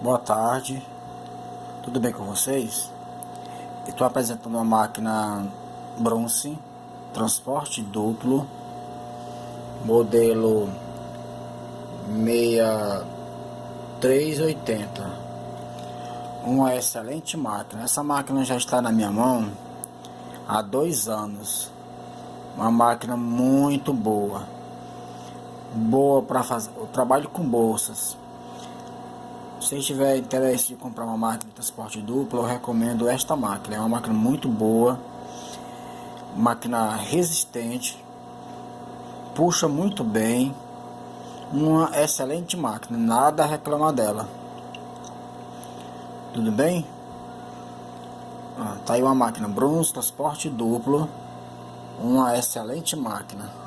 Boa tarde, tudo bem com vocês? Estou apresentando uma máquina Bronze, transporte duplo, modelo 6380. Uma excelente máquina. Essa máquina já está na minha mão há 2 anos. Uma máquina muito boa. Boa para fazer. Eu trabalho com bolsas. Se tiver interesse de comprar uma máquina de transporte duplo, eu recomendo esta máquina. É uma máquina muito boa, máquina resistente, puxa muito bem, uma excelente máquina, nada a reclamar dela. Tudo bem? Tá aí uma máquina Bronze transporte duplo, uma excelente máquina.